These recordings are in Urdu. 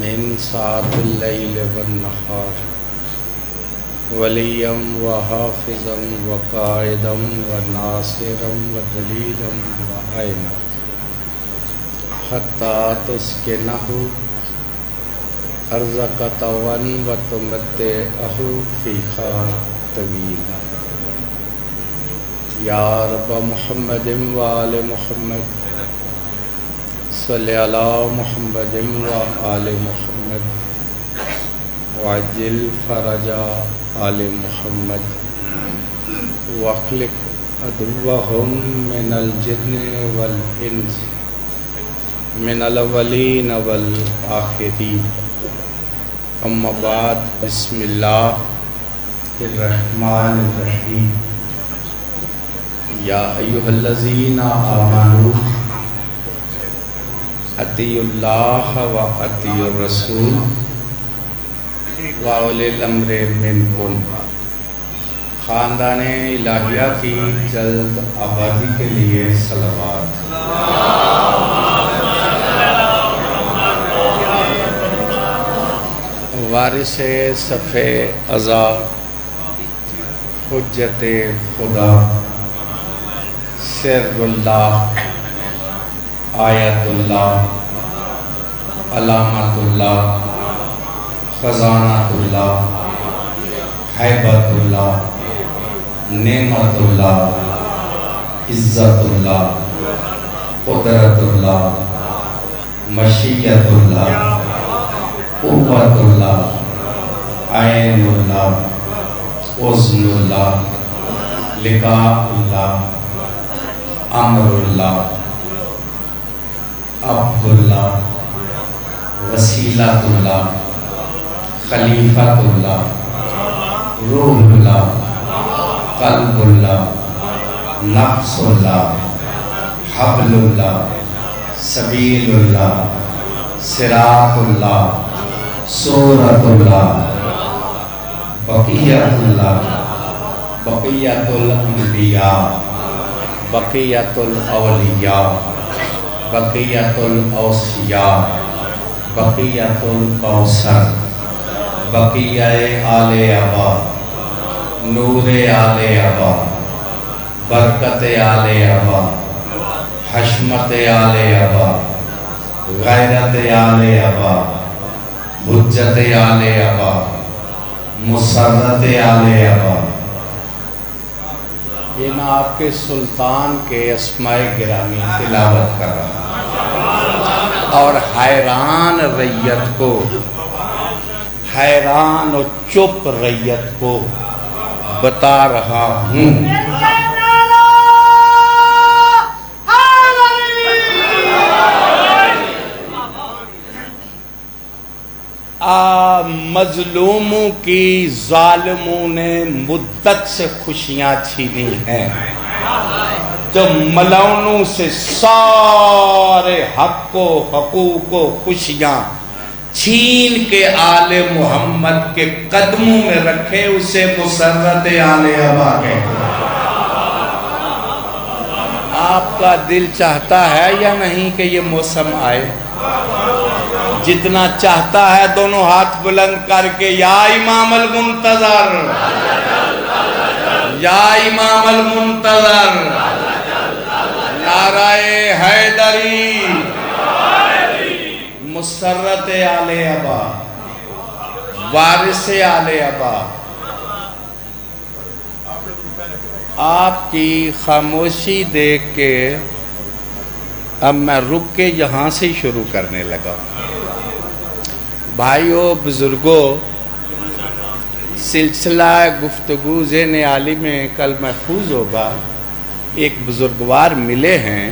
من ساعة الليل والنهار وليا وحافظا وقائدا وناصرا ودليلا وعينا حتى تسكنه أرزق طوعا وتمتعه فيها طويلا يا رب محمد وآل محمد صلی علی محمد وآل محمد وعجل فرج آل محمد واخلق عدوهم من الجن والانس من الاولین والآخرین اما بعد بسم اللہ الرحمن الرحیم یا ایھا الذین آمنوا اطیعوا اللہ و اطیعوا الرسول و اولی الامر منکم۔ خاندان الہیہ کی جلد آبادی کے لیے صلوات۔ وارث صفِ ازا حجت خدا سر اللہ آیت اللہ علامت اللہ خزانۃ اللہ ہیبت اللہ نعمت اللہ عزت اللہ قدرت اللہ مشیت اللہ قوت اللہ عین اللہ اذن اللہ لقاء اللہ امر اللہ عبد اللہ وسیلۃ اللہ خلیفۃ اللہ روح اللہ قلب اللہ نفس اللہ حبل اللہ سبیل اللہ صراط اللہ سورۃ اللہ بقیت اللہ بقیت الانبیاء بقیت الاولیاء بقیت الاوصیاء بقیت الکوثر بقیہ آل ابا نور آل ابا برکت آل ابا حشمت آل ابا غیرت آل ابا حجت آل ابا مسرت آل ابا۔ یہ میں آپ کے سلطان کے اسماء گرامی تلاوت کر رہا ہوں اور حیران ریت کو، حیران و چپ ریت کو بتا رہا ہوں۔ مظلوموں کی ظالموں نے مدت سے خوشیاں چھینی ہیں، تو ملعونوں سے سارے حق و حقوق و خوشیاں چھین کے آل محمد کے قدموں میں رکھے، اسے مسرت آل ابا کہتے ہیں۔ آپ کا دل چاہتا ہے یا نہیں کہ یہ موسم آئے؟ جتنا چاہتا ہے دونوں ہاتھ بلند کر کے یا امام المنتظر، یا امام المنتظر، نعرہ حیدری، مسرت آل ابا، وارث آل ابا۔ آپ کی خاموشی دیکھ کے اب میں رک کے یہاں سے شروع کرنے لگا۔ بھائیو بزرگوں، سلسلہ گفتگو ذہن عالی میں کل محفوظ ہوگا۔ ایک بزرگوار ملے ہیں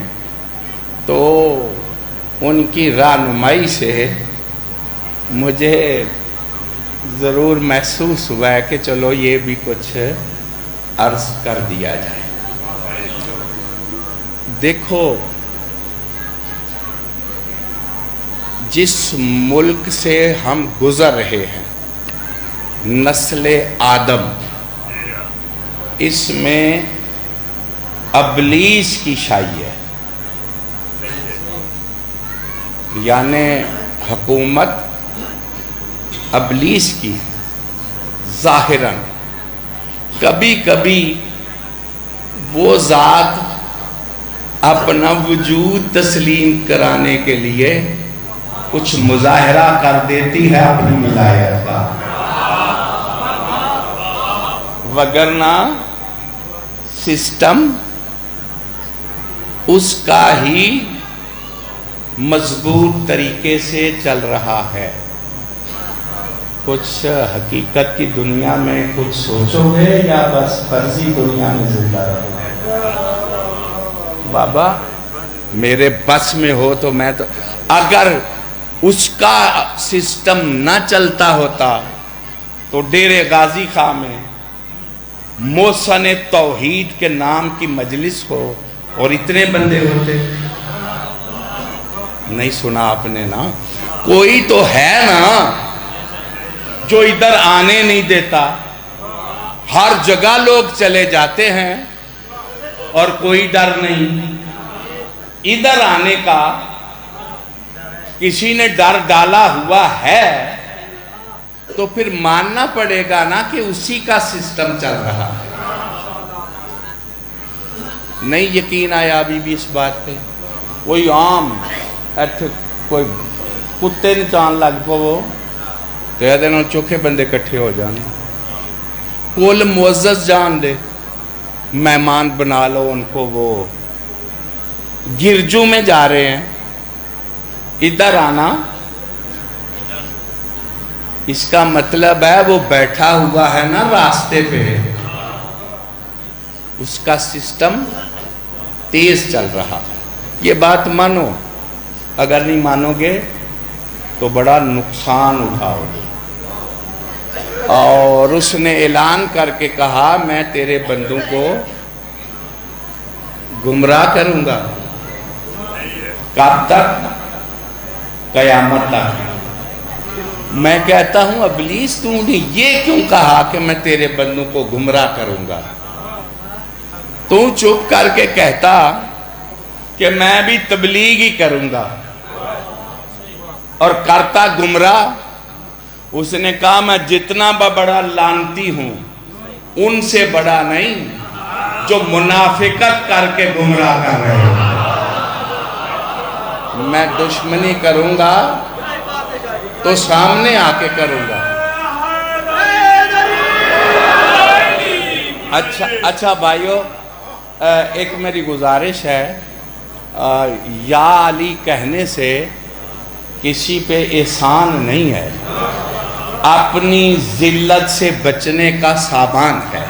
تو ان کی رہنمائی سے مجھے ضرور محسوس ہوا ہے کہ چلو یہ بھی کچھ عرض کر دیا جائے۔ دیکھو، جس ملک سے ہم گزر رہے ہیں، نسل آدم، اس میں ابلیس کی شائی ہے، یعنی حکومت ابلیس کی ظاہراً کبھی کبھی وہ ذات اپنا وجود تسلیم کرانے کے لیے کچھ مظاہرہ کر دیتی ہے اپنی ملائیت کا، وگرنہ سسٹم اس کا ہی مضبوط طریقے سے چل رہا ہے۔ کچھ حقیقت کی دنیا میں کچھ سوچو گے یا بس فرضی دنیا میں زندہ رہو گے؟ بابا میرے بس میں ہو تو میں تو، اگر اس کا سسٹم نہ چلتا ہوتا تو ڈیرے غازی خاں میں محسن توحید کے نام کی مجلس ہو اور اتنے بندے ہوتے؟ نہیں سنا آپ نے نا؟ کوئی تو ہے نا جو ادھر آنے نہیں دیتا، ہر جگہ لوگ چلے جاتے ہیں اور کوئی ڈر نہیں ادھر آنے کا۔ کسی نے ڈر ڈالا ہوا ہے تو پھر ماننا پڑے گا نا کہ اسی کا سسٹم چل رہا ہے۔ نہیں یقین آیا ابھی بھی اس بات پہ؟ کوئی عام کوئی کتے نے چان لگ پو تو یہ دنوں چوکھے بندے کٹھے ہو جانے، کل معزز جان دے، مہمان بنا لو ان کو۔ وہ گرجو میں جا رہے ہیں، ادھر آنا اس کا مطلب ہے وہ بیٹھا ہوا ہے نا راستے پہ، اس کا سسٹم تیز چل رہا۔ یہ بات مانو، اگر نہیں مانو گے تو بڑا نقصان اٹھاؤ گے۔ اور اس نے اعلان کر کے کہا میں تیرے بندوں کو گمراہ کروں گا۔ کب تک؟ قیامت تک۔ میں کہتا ہوں ابلیس تو نے یہ کیوں کہا کہ میں تیرے بندوں کو گمراہ کروں گا؟ تو چپ کر کے کہتا کہ میں بھی تبلیغ ہی کروں گا، اور کرتا گمراہ۔ اس نے کہا میں جتنا بڑا لانتی ہوں ان سے بڑا نہیں جو منافقت کر کے گمراہ کر رہے ہیں۔ میں دشمنی کروں گا تو سامنے آ کے کروں گا۔ اچھا بھائیو، ایک میری گزارش ہے، یا علی کہنے سے کسی پہ احسان نہیں ہے، اپنی ذلت سے بچنے کا سامان ہے۔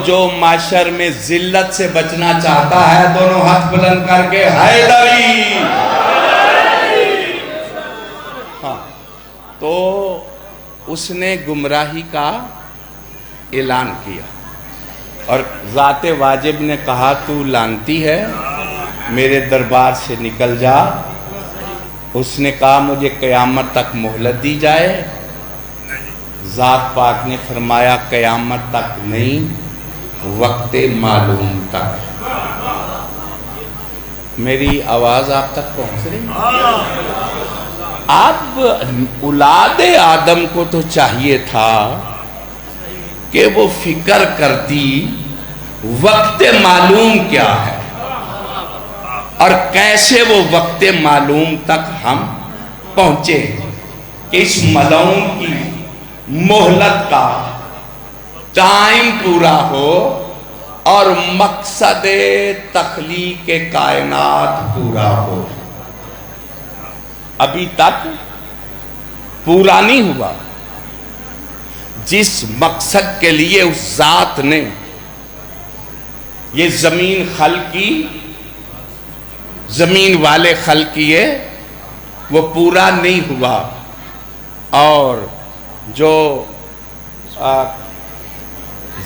جو معاشر میں ذلت سے بچنا چاہتا ہے دونوں ہاتھ بلند کر کے حیدری۔ ہاں، تو اس نے گمراہی کا اعلان کیا اور ذات واجب نے کہا تو لانتی ہے، میرے دربار سے نکل جا۔ اس نے کہا مجھے قیامت تک مہلت دی جائے۔ ذات پاک نے فرمایا قیامت تک نہیں، وقت معلوم تک۔ میری آواز آپ تک پہنچ رہی؟ اب اولاد آدم کو تو چاہیے تھا کہ وہ فکر کرتی وقت معلوم کیا ہے اور کیسے وہ وقت معلوم تک ہم پہنچے کہ اس ملعون کی مہلت کا ٹائم پورا ہو اور مقصد تخلیق کائنات پورا ہو۔ ابھی تک پورا نہیں ہوا۔ جس مقصد کے لیے اس ذات نے یہ زمین خلق کی، زمین والے خلق کیے، وہ پورا نہیں ہوا۔ اور جو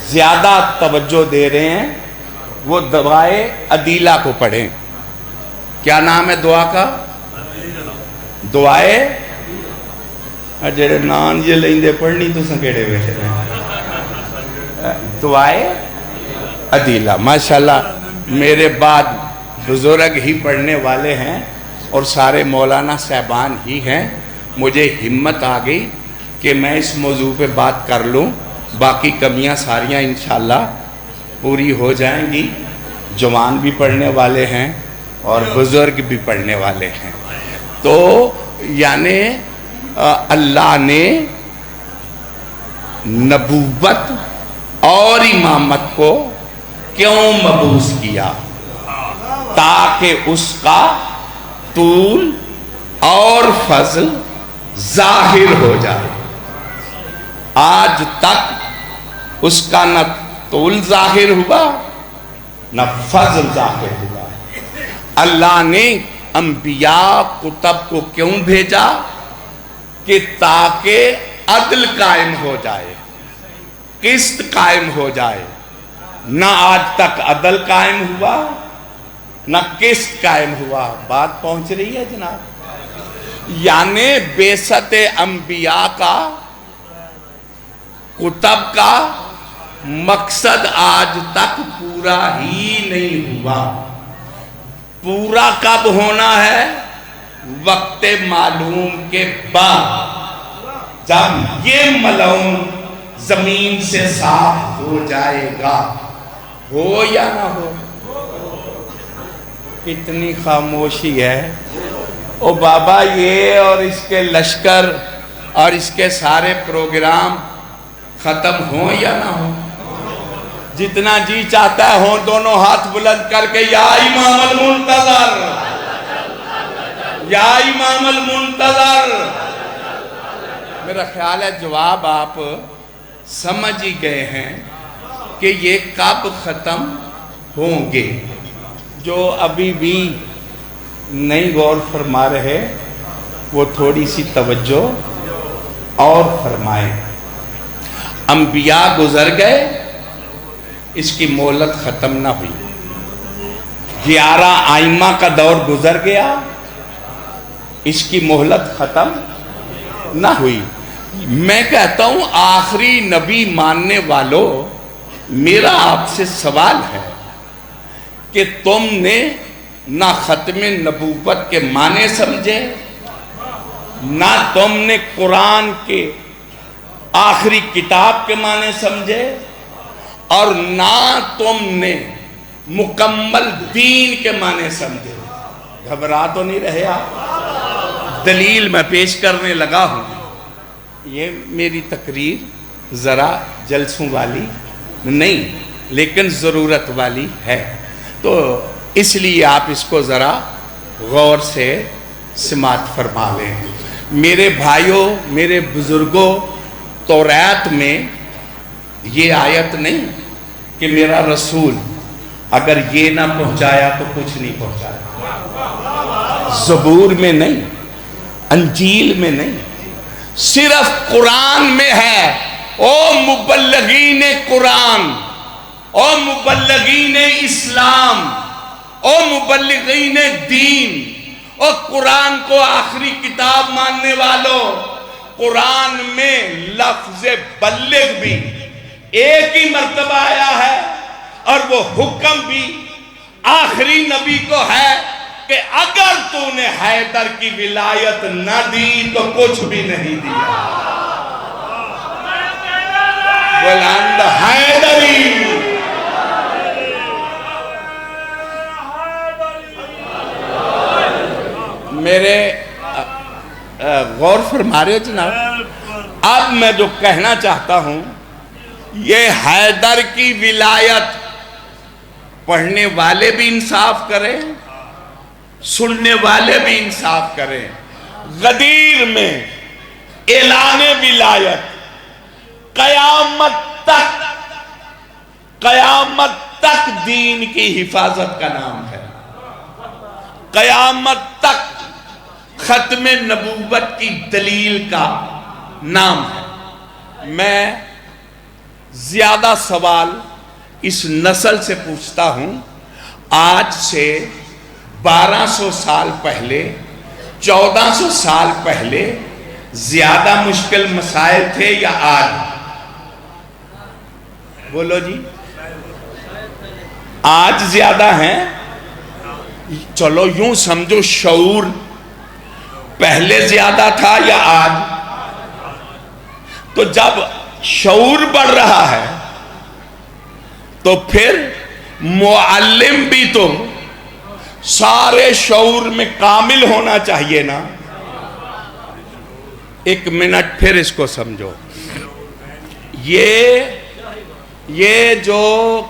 زیادہ توجہ دے رہے ہیں وہ دعائے عدیلہ کو پڑھیں۔ کیا نام ہے دعا کا؟ دعائے جڑے نان یہ لیندے پڑھنی تو سنکیڑے بیٹھے رہے۔ دعائے عدیلہ، ماشاءاللہ میرے بعد بزرگ ہی پڑھنے والے ہیں اور سارے مولانا صاحبان ہی ہیں، مجھے ہمت آ گئی کہ میں اس موضوع پہ بات کر لوں، باقی کمیاں ساریاں انشاءاللہ پوری ہو جائیں گی۔ جوان بھی پڑھنے والے ہیں اور بزرگ بھی پڑھنے والے ہیں۔ تو یعنی اللہ نے نبوت اور امامت کو کیوں مبعوث کیا؟ تاکہ اس کا طول اور فضل ظاہر ہو جائے۔ آج تک اس کا نہ طول ظاہر ہوا نہ فضل ظاہر ہوا۔ اللہ نے انبیاء کتب کو کیوں بھیجا؟ کہ تاکہ عدل قائم ہو جائے، قسط قائم ہو جائے۔ نہ آج تک عدل قائم ہوا نہ قسط قائم ہوا۔ بات پہنچ رہی ہے جناب؟ یعنی بعثت انبیاء کا، کتب کا مقصد آج تک پورا ہی نہیں ہوا۔ پورا کب ہونا ہے؟ وقت معلوم کے بعد، جب یہ ملعون زمین سے صاف ہو جائے گا۔ ہو یا نہ ہو؟ کتنی خاموشی ہے۔ او بابا، یہ اور اس کے لشکر اور اس کے سارے پروگرام ختم ہوں یا نہ ہوں؟ جتنا جی چاہتا ہے ہوں دونوں ہاتھ بلند کر کے یا امام المنتظر، یا امام المنتظر۔ میرا خیال ہے جواب آپ سمجھ ہی گئے ہیں کہ یہ کب ختم ہوں گے۔ جو ابھی بھی نہیں غور فرما رہے وہ تھوڑی سی توجہ اور فرمائیں۔ انبیاء گزر گئے، اس کی مہلت ختم نہ ہوئی۔ 11 ائمہ کا دور گزر گیا، اس کی مہلت ختم نہ ہوئی۔ میں کہتا ہوں آخری نبی ماننے والوں، میرا آپ سے سوال ہے کہ تم نے نہ ختم نبوت کے معنی سمجھے، نہ تم نے قرآن کے آخری کتاب کے معنی سمجھے، اور نہ تم نے مکمل دین کے معنی سمجھے۔ گھبرا تو نہیں رہے آپ؟ دلیل میں پیش کرنے لگا ہوں۔ یہ میری تقریر ذرا جلسوں والی نہیں لیکن ضرورت والی ہے، تو اس لیے آپ اس کو ذرا غور سے سماعت فرما لیں۔ میرے بھائیوں، میرے بزرگوں، توریت میں یہ آیت نہیں کہ میرا رسول اگر یہ نہ پہنچایا تو کچھ نہیں پہنچایا۔ زبور میں نہیں، انجیل میں نہیں، صرف قرآن میں ہے۔ او مبلغین قرآن، او مبلغین اسلام، او مبلغین دین، او قرآن کو آخری کتاب ماننے والوں، قرآن میں لفظ بلغ بھی ایک ہی مرتبہ آیا ہے، اور وہ حکم بھی آخری نبی کو ہے کہ اگر تو نے حیدر کی ولایت نہ دی تو کچھ بھی نہیں دیا۔ بلند حیدری۔ میرے غور فرما رہے ہو جناب؟ اب میں جو کہنا چاہتا ہوں، یہ حیدر کی ولایت پڑھنے والے بھی انصاف کریں، سننے والے بھی انصاف کریں۔ غدیر میں اعلان ولایت قیامت تک دین کی حفاظت کا نام ہے، قیامت تک ختم نبوت کی دلیل کا نام ہے۔ میں زیادہ سوال اس نسل سے پوچھتا ہوں، آج سے 1200 سال پہلے، 1400 سال پہلے زیادہ مشکل مسائل تھے یا آج؟ بولو جی، آج زیادہ ہیں؟ چلو یوں سمجھو، شعور پہلے زیادہ تھا یا آج؟ تو جب شعور بڑھ رہا ہے تو پھر معلم بھی تو سارے شعور میں کامل ہونا چاہیے نا۔ ایک منٹ پھر اس کو سمجھو۔ یہ جو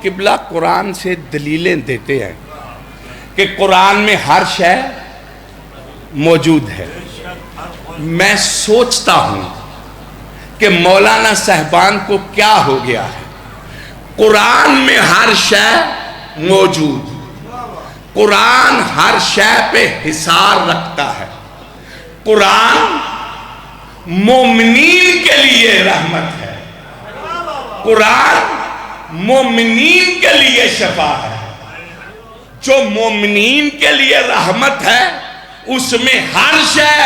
قبلہ قرآن سے دلیلیں دیتے ہیں کہ قرآن میں ہر شے موجود ہے، میں سوچتا ہوں کہ مولانا صاحبان کو کیا ہو گیا ہے۔ قرآن میں ہر شے موجود، قرآن ہر شے پہ حصار رکھتا ہے، قرآن مومنین کے لیے رحمت ہے، قرآن مومنین کے لیے شفا ہے۔ جو مومنین کے لیے رحمت ہے اس میں ہر شے،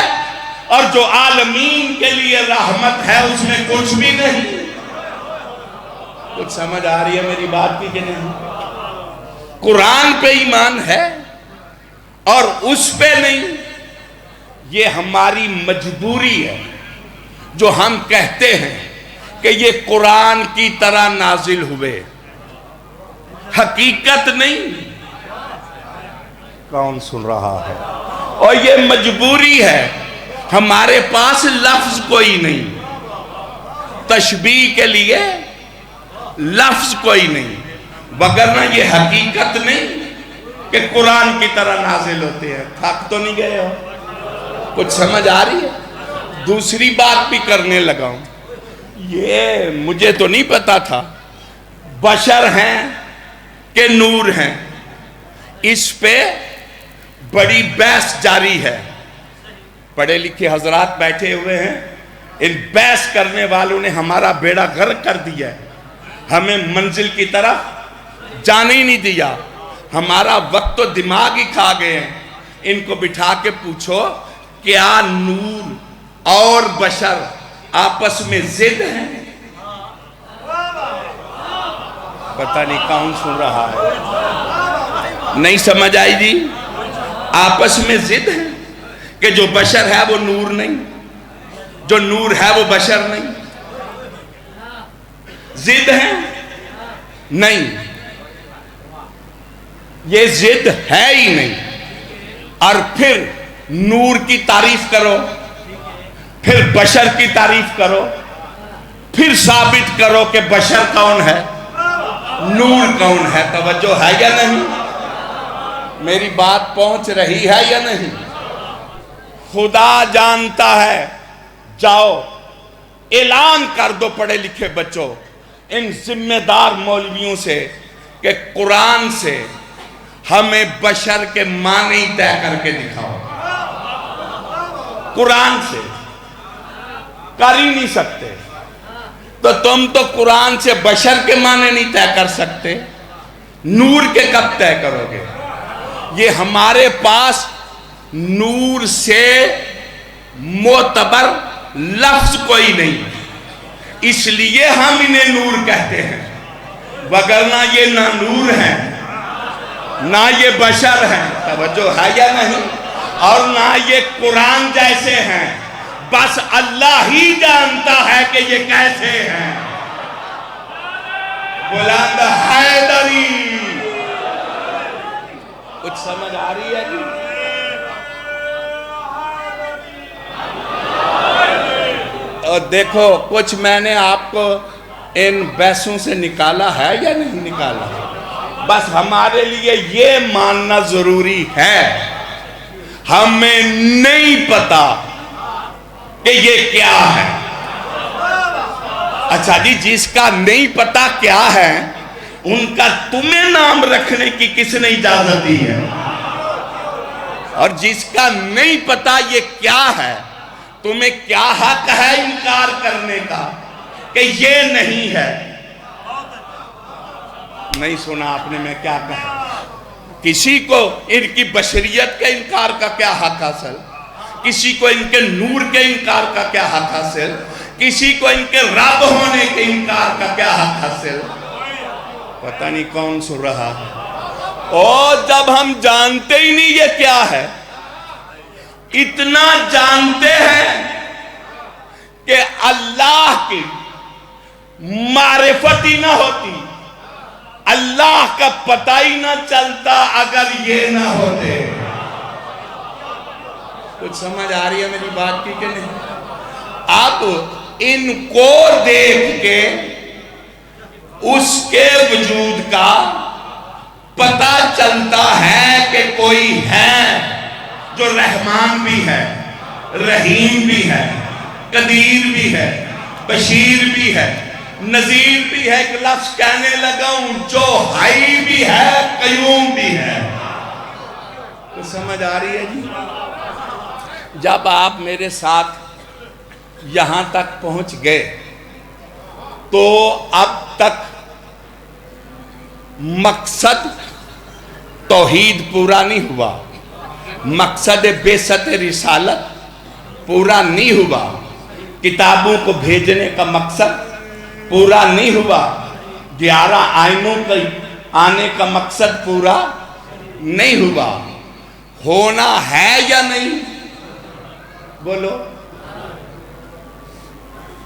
اور جو عالمین کے لیے رحمت ہے اس میں کچھ بھی نہیں۔ کچھ سمجھ آ رہی ہے میری بات کی کہ نہیں؟ قرآن پہ ایمان ہے اور اس پہ نہیں، یہ ہماری مجبوری ہے جو ہم کہتے ہیں کہ یہ قرآن کی طرح نازل ہوئے، حقیقت نہیں۔ کون سن رہا ہے؟ اور یہ مجبوری ہے، ہمارے پاس لفظ کوئی نہیں، تشبیہ کے لیے لفظ کوئی نہیں، وگرنہ یہ حقیقت نہیں کہ قرآن کی طرح نازل ہوتے ہیں۔ تھک تو نہیں گئے ہو؟ کچھ سمجھ آ رہی ہے؟ دوسری بات بھی کرنے لگا ہوں، یہ مجھے تو نہیں پتا تھا بشر ہیں کہ نور ہیں، اس پہ بڑی بحث جاری ہے۔ پڑھے لکھے حضرات بیٹھے ہوئے ہیں، ان بحث کرنے والوں نے ہمارا بیڑا غرق کر دیا ہے، ہمیں منزل کی طرف جانے ہی نہیں دیا، ہمارا وقت تو دماغ ہی کھا گئے ہیں۔ ان کو بٹھا کے پوچھو کیا نور اور بشر آپس میں ضد ہیں؟ پتہ نہیں کون سن رہا ہے، نہیں سمجھ آئی جی؟ آپس میں ضد ہیں کہ جو بشر ہے وہ نور نہیں، جو نور ہے وہ بشر نہیں۔ ضد ہیں؟ نہیں، یہ ضد ہے ہی نہیں۔ اور پھر نور کی تعریف کرو، پھر بشر کی تعریف کرو، پھر ثابت کرو کہ بشر کون ہے، نور کون ہے۔ توجہ ہے یا نہیں؟ میری بات پہنچ رہی ہے یا نہیں؟ خدا جانتا ہے، جاؤ اعلان کر دو پڑھے لکھے بچوں، ان ذمہ دار مولویوں سے کہ قرآن سے ہمیں بشر کے معنی طے کر کے دکھاؤ۔ قرآن سے کر ہی نہیں سکتے تو تم تو قرآن سے بشر کے معنی نہیں طے کر سکتے، نور کے کب طے کرو گے؟ یہ ہمارے پاس نور سے معتبر لفظ کوئی نہیں، اس لیے ہم انہیں نور کہتے ہیں، وگرنہ یہ نہ نور ہیں نہ یہ بشر ہیں۔ توجہ ہے یا نہیں؟ اور نہ یہ قرآن جیسے ہیں، بس اللہ ہی جانتا ہے کہ یہ کیسے ہیں۔ بلند حیدری، کچھ سمجھ آ رہی ہے جی؟ اور دیکھو کچھ میں نے آپ کو ان بحثوں سے نکالا ہے یا نہیں نکالا؟ بس ہمارے لیے یہ ماننا ضروری ہے، ہمیں نہیں پتا کہ یہ کیا ہے۔ اچھا جی، جس کا نہیں پتا کیا ہے ان کا تمہیں نام رکھنے کی کس نے اجازت دی ہے؟ اور جس کا نہیں پتا یہ کیا ہے، تمہیں کیا حق ہے انکار کرنے کا کہ یہ نہیں ہے؟ نہیں سنا آپ نے میں کیا کہا؟ کسی کو ان کی بشریت کے انکار کا کیا حق حاصل؟ کسی کو ان کے نور کے انکار کا کیا حق حاصل؟ کسی کو ان کے رب ہونے کے انکار کا کیا حق حاصل؟ پتہ نہیں کون سن رہا ہے۔ اور جب ہم جانتے ہی نہیں یہ کیا ہے، اتنا جانتے ہیں کہ اللہ کی معرفت ہی نہ ہوتی، اللہ کا پتہ ہی نہ چلتا اگر یہ نہ ہوتے۔ کچھ سمجھ آ رہی ہے میری بات کی کہ نہیں؟ اب ان کو دیکھ کے اس کے وجود کا پتہ چلتا ہے کہ کوئی ہے جو رحمان بھی ہے، رحیم بھی ہے، قدیر بھی ہے، بشیر بھی ہے، نذیر بھی ہے۔ ایک لفظ کہنے لگا ہوں، جو حی بھی ہے، قیوم بھی ہے۔ تو سمجھ آ رہی ہے جی؟ جب آپ میرے ساتھ یہاں تک پہنچ گئے تو اب تک مقصد توحید پورا نہیں ہوا، مقصد بعثت رسالت پورا نہیں ہوا، کتابوں کو بھیجنے کا مقصد پورا نہیں ہوا، 11 آئینوں کے آنے کا مقصد پورا نہیں ہوا۔ ہونا ہے یا نہیں؟ بولو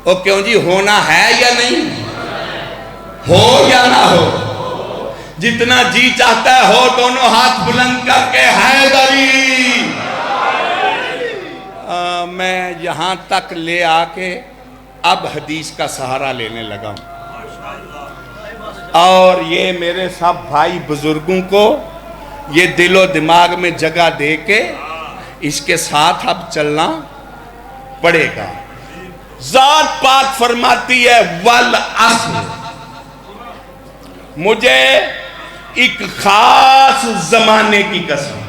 او کیوں جی، ہونا ہے یا نہیں؟ ہو یا نہ ہو؟ جتنا جی چاہتا ہے ہو، دونوں ہاتھ بلند کر کے حیدری۔ میں یہاں تک لے آ کے اب حدیث کا سہارا لینے لگا ہوں، اور یہ میرے سب بھائی بزرگوں کو یہ دل و دماغ میں جگہ دے کے اس کے ساتھ اب چلنا پڑے گا۔ ذات پاک فرماتی ہے والعصر، مجھے ایک خاص زمانے کی قسم۔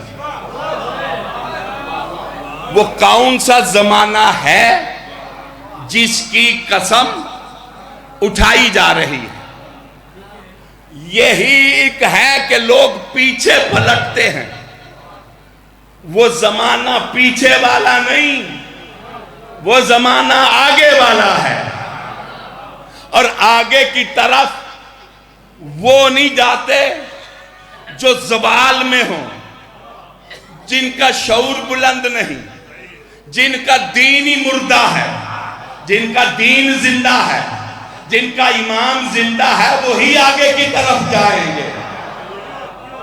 وہ کون سا زمانہ ہے جس کی قسم اٹھائی جا رہی ہے؟ یہی ایک ہے کہ لوگ پیچھے پلٹتے ہیں، وہ زمانہ پیچھے والا نہیں، وہ زمانہ آگے والا ہے، اور آگے کی طرف وہ نہیں جاتے جو زوال میں ہوں، جن کا شعور بلند نہیں، جن کا دین ہی مردہ ہے، جن کا دین زندہ ہے، جن کا ایمان زندہ ہے، وہی آگے کی طرف جائیں گے۔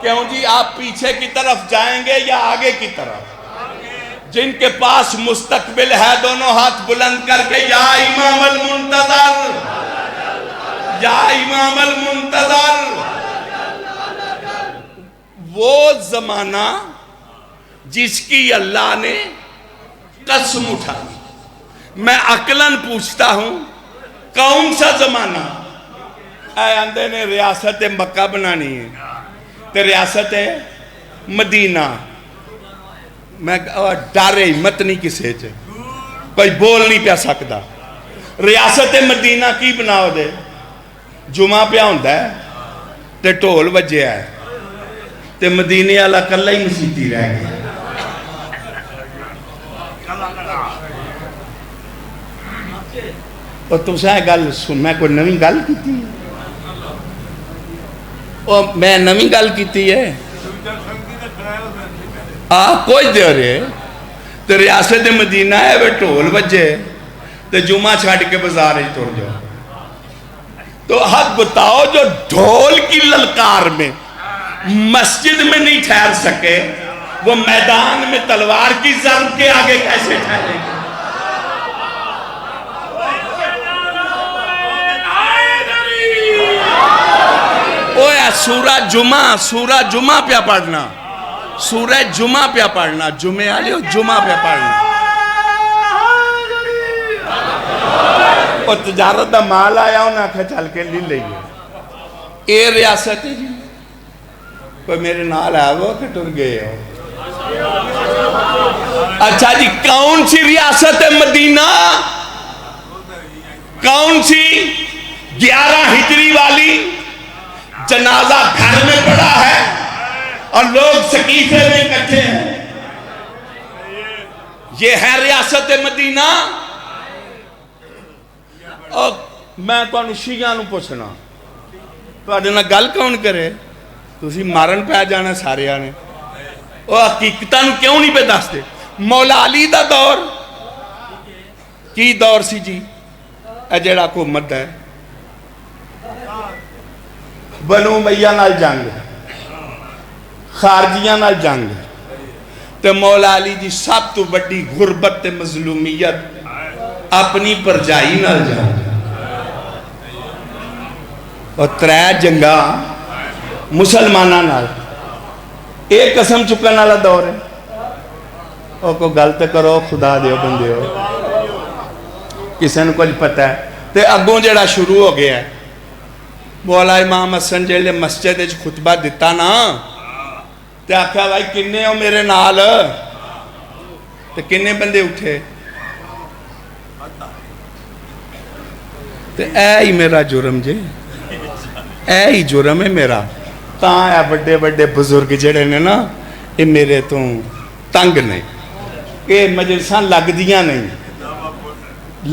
کیوں جی، آپ پیچھے کی طرف جائیں گے یا آگے کی طرف؟ جن کے پاس مستقبل ہے دونوں ہاتھ بلند کر کے یا امام المنتظر، یا امام المنتظر۔ وہ زمانہ جس کی اللہ نے قسم اٹھائی، میں عقلاً پوچھتا ہوں کون سا زمانہ؟ اے اندے نے ریاست مکہ بنانی ہے تو ریاست مدینہ، میں ڈارے ہمت نہیں کسے چے، کوئی بول نہیں پیا سکتا۔ ریاست مدینہ کی بناؤ دے، جمعہ پیا ہوندہ ہے تے ٹول وجے ہے تے مدینے والا کلا ہی مسیتی رہ گیا۔ اور تم سے گل سن، میں کوئی نویں گل کیتی ہے؟ اور میں نویں گل کیتی ہے؟ کوئی دے رہے تو ریاست مدینہ ہے وہ ٹول وجے تو جمعہ چھاڑ کے بازار ہی توڑ جاؤ۔ تو حق بتاؤ، جو ڈھول کی للکار میں مسجد میں نہیں ٹھہر سکے، وہ میدان میں تلوار کی ضرب کے آگے کیسے ٹھہرے گا؟ سورہ جمعہ پیا پڑھنا، سورہ جمعہ پیا پڑھنا، جمعہ آلے جمعہ پیا پڑھنا۔ اور تجارت دا مال آیا انہاں کھا چل کے لی لئیے، اے ریاست ہے جی، کوئی میرے نال ہے وہ کٹر گئے ہو۔ اچھا جی، کون سی ریاست مدینہ؟ کون سی 11 ہجری والی؟ جنازہ گھر میں پڑا ہے اور لوگ سقیفے میں اکٹھے ہیں، یہ ہے ریاست مدینہ؟ اور میں تو شیعہ نو پوچھنا، تو اڈنا گل کون کرے؟ تو اسی مارن پہ جانا سارے آنے، اور حقیقتاً کیوں نہیں پہ دستے؟ مولا علی دا دور کی دور سی جی؟ اے جڑا حکومت ہے بنو امیہ نال جنگ، خارجیاں نال جنگ، تے مولا علی دی سب تو بڑی غربت تے مظلومیت اپنی پرجائی نال جنگ، اور 3 جنگاں مسلمانہ نال، ایک قسم چکن والا دور ہے۔ اور کوئی غلط کرو خدا دیو بندے ہو، کسی نے کچھ پتہ ہے؟ تے اگوں جڑا شروع ہو گیا ہے، مولا امام حسن جیلے مسجد وچ خطبہ دیتا نا، تے آکھا بھائی کنے ہو میرے نال؟ تے کنے بندے اٹھے؟ تے اے ہی میرا جرم جے، اے ہی جرم ہے میرا، تاں اے بڑے بڑے بزرگ جڑے نے نا، یہ میرے تو تنگ نہیں، کہ مجلساں لگ دیاں نہیں،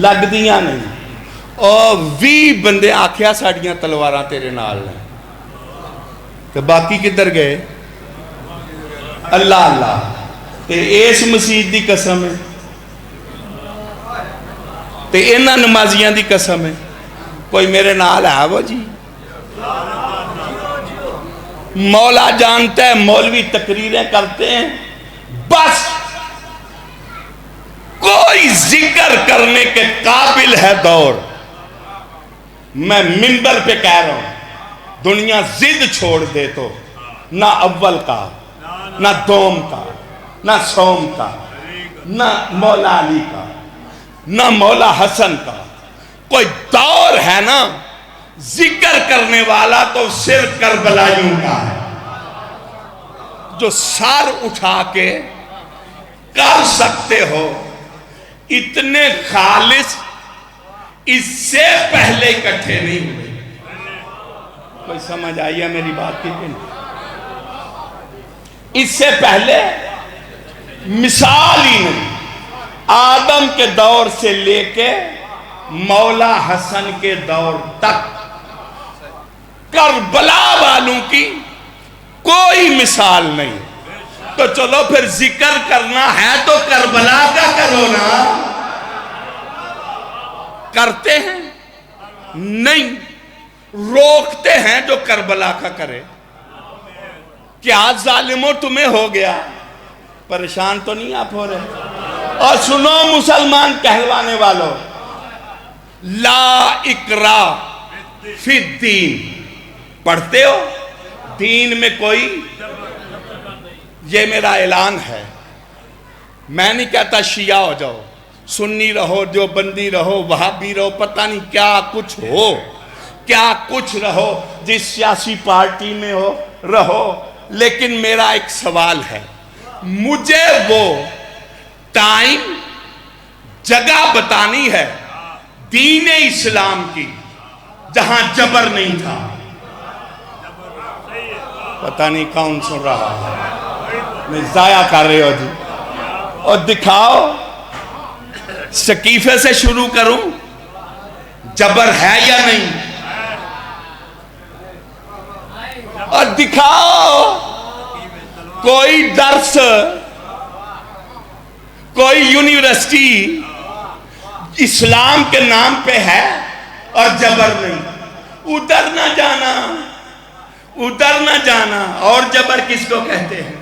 لگ دیاں نہیں، اور 20 بندے آکھیا ساڑیاں تلواراں تیرے نال نے، تو باقی کدھر گئے؟ اللہ اللہ، تے اس مسجد دی قسم ہے، تے انہاں نمازیاں دی قسم ہے، کوئی میرے نال ہے وہ جی؟ مولا جانتا ہے مولوی تقریریں کرتے ہیں، بس کوئی ذکر کرنے کے قابل ہے دور، میں منبر پہ کہہ رہا ہوں، دنیا ضد چھوڑ دے تو نہ اول کا، نہ دوم کا، نہ سوم کا، نہ مولا علی کا، نہ مولا حسن کا، کوئی دور ہے نا ذکر کرنے والا تو صرف کربلائیوں کا ہے، جو سر اٹھا کے کر سکتے ہو اتنے خالص اس سے پہلے اکٹھے نہیں ہوئے۔ کوئی سمجھ آئی ہے میری بات کی نہیں؟ اس سے پہلے مثال ہی نہیں، آدم کے دور سے لے کے مولا حسن کے دور تک کربلا والوں کی کوئی مثال نہیں، تو چلو پھر ذکر کرنا ہے تو کربلا کا کرو نا، کرتے ہیں نہیں، روکتے ہیں جو کربلا کا کرے۔ کیا ظالموں تمہیں ہو گیا؟ پریشان تو نہیں آپ ہو رہے؟ اور سنو مسلمان کہلوانے والوں، لا اکراہ فی الدین پڑھتے ہو؟ دین میں کوئی، یہ میرا اعلان ہے، میں نہیں کہتا شیعہ ہو جاؤ، سنی رہو، دیوبندی رہو، وہابی رہو، پتہ نہیں کیا کچھ ہو، کیا کچھ رہو، جس سیاسی پارٹی میں ہو رہو، لیکن میرا ایک سوال ہے، مجھے وہ ٹائم جگہ بتانی ہے دین اسلام کی جہاں جبر نہیں تھا۔ پتہ نہیں کون سن رہا ہے، میں ضائع کر رہے ہو جی، اور دکھاؤ، سقیفے سے شروع کروں، جبر ہے یا نہیں، اور دکھاؤ کوئی درس، کوئی یونیورسٹی اسلام کے نام پہ ہے اور جبر نہیں، ادھر نہ جانا، ادھر نہ جانا، اور جبر کس کو کہتے ہیں؟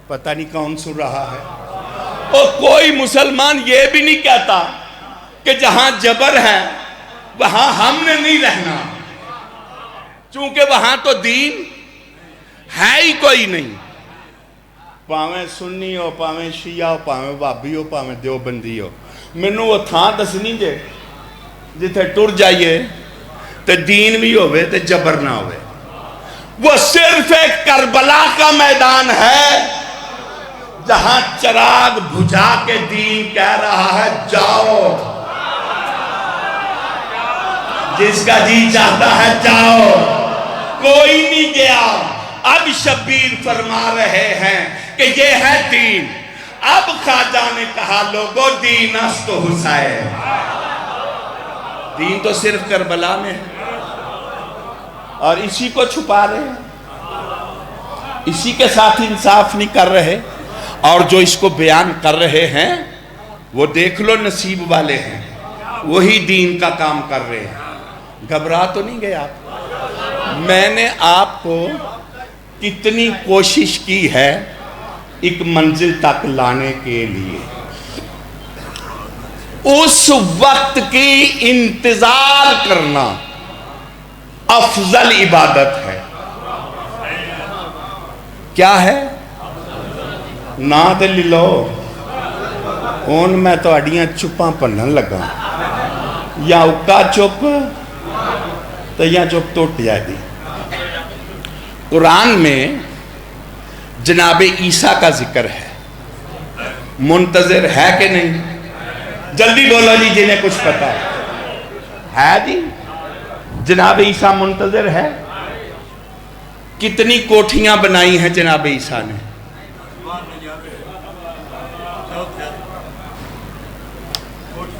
پتہ نہیں کون سن رہا ہے۔ اور کوئی مسلمان یہ بھی نہیں کہتا کہ جہاں جبر ہے وہاں ہم نے نہیں رہنا، چونکہ وہاں تو دین ہے ہی کوئی نہیں، پاویں سنی ہو، پاویں شیعہ ہو، پاویں وہابی ہو، پاویں دیوبندی ہو، مینوں وہ تھاں دسنی جے جتھے ٹر جائیے تے دین بھی ہوئے تے جبر نہ ہوئے۔ وہ صرف ایک کربلا کا میدان ہے جہاں چراغ بجھا کے دین کہہ رہا ہے جاؤ، جس کا جی چاہتا ہے جاؤ، کوئی نہیں گیا۔ اب شبیر فرما رہے ہیں کہ یہ ہے دین۔ اب خواجہ نے کہا لوگو دین است حسین، دین تو صرف کربلا میں ہے، اور اسی کو چھپا رہے ہیں، اسی کے ساتھ انصاف نہیں کر رہے۔ اور جو اس کو بیان کر رہے ہیں وہ دیکھ لو نصیب والے ہیں، وہی دین کا کام کر رہے ہیں۔ گھبرا تو نہیں گئے آپ؟ میں نے آپ کو کتنی کوشش کی ہے ایک منزل تک لانے کے لیے، اس وقت کی انتظار کرنا افضل عبادت ہے۔ کیا ہے؟ نہ دل لو ہون میں تو اڈیاں چپاں پنن لگا، یا اکا چپ تو یا چپ ٹوٹ جائے دی۔ قرآن میں جناب عیسیٰ کا ذکر ہے، منتظر ہے کہ نہیں؟ جلدی بولو جی جنہیں کچھ پتا ہے جی؟ جناب عیسیٰ منتظر ہے؟ کتنی کوٹھیاں بنائی ہیں جناب عیسیٰ نے؟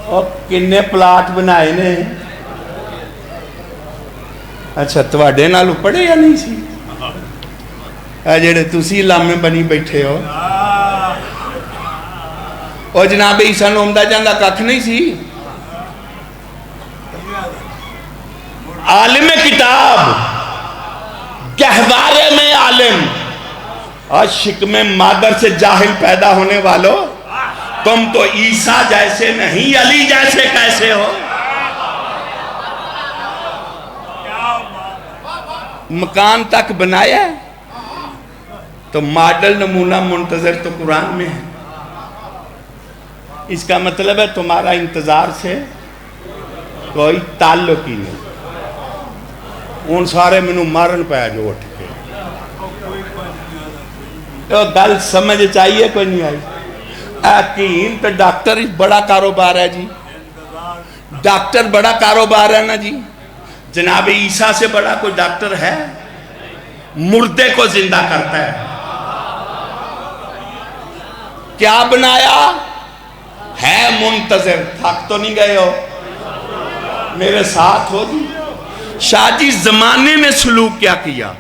اور کنے پلاٹ بنائے نے؟ اچھا تواڈے نال پڑھے یا نہیں سی؟ جڑے تسی لامے بنی بیٹھے ہو، اور جناب عیسیٰ نو آمدہ جاندہ ککھ نہیں سی؟ عالم کتاب، گہوارے میں عالم، اور شکم مادر سے جاہل پیدا ہونے والوں، تم تو عیسیٰ جیسے نہیں علی جیسے کیسے ہو؟ مکان تک بنایا ہے تو ماڈل نمونہ منتظر تو قرآن میں ہے۔ اس کا مطلب ہے تمہارا انتظار سے کوئی تعلق ہی نہیں۔ ان سارے منو مارن پایا جو اٹھ کے، تو گل سمجھ چاہیے کوئی نہیں آئی؟ حکیم تو ڈاکٹر بڑا کاروبار ہے جی، ڈاکٹر بڑا کاروبار ہے نا جی۔ جناب عیسیٰ سے بڑا کوئی ڈاکٹر ہے؟ مردے کو زندہ کرتا ہے۔ کیا بنایا ہے؟ منتظر۔ تھک تو نہیں گئے ہو؟ میرے ساتھ ہو جی۔ شاہ جی زمانے نے سلوک کیا کیا؟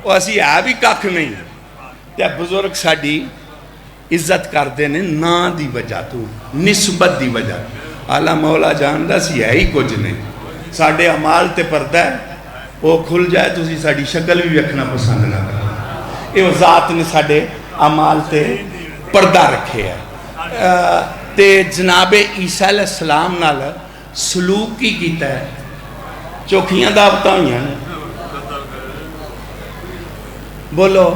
وہ اسی ہے بھی ککھ نہیں، تے بزرگ ساڑی عزت کر دینے نا دی وجہ تو، نسبت دی وجہ۔ اللہ مولا جاندہ سی ہے ہی کچھ نہیں، ساڑھے عمال تے پردہ ہے، وہ کھل جائے تو اسی ساڑی شکل بھی ویکھنا پسند نہ کرے۔ یہ ذات نے ساڑھے عمال تے پردہ رکھے ہے۔ تے جناب عیسیٰ علیہ السلام نال سلوک کی کیتا ہے، چوکھیاں دعوتاں ہوئی ہیں۔ بولو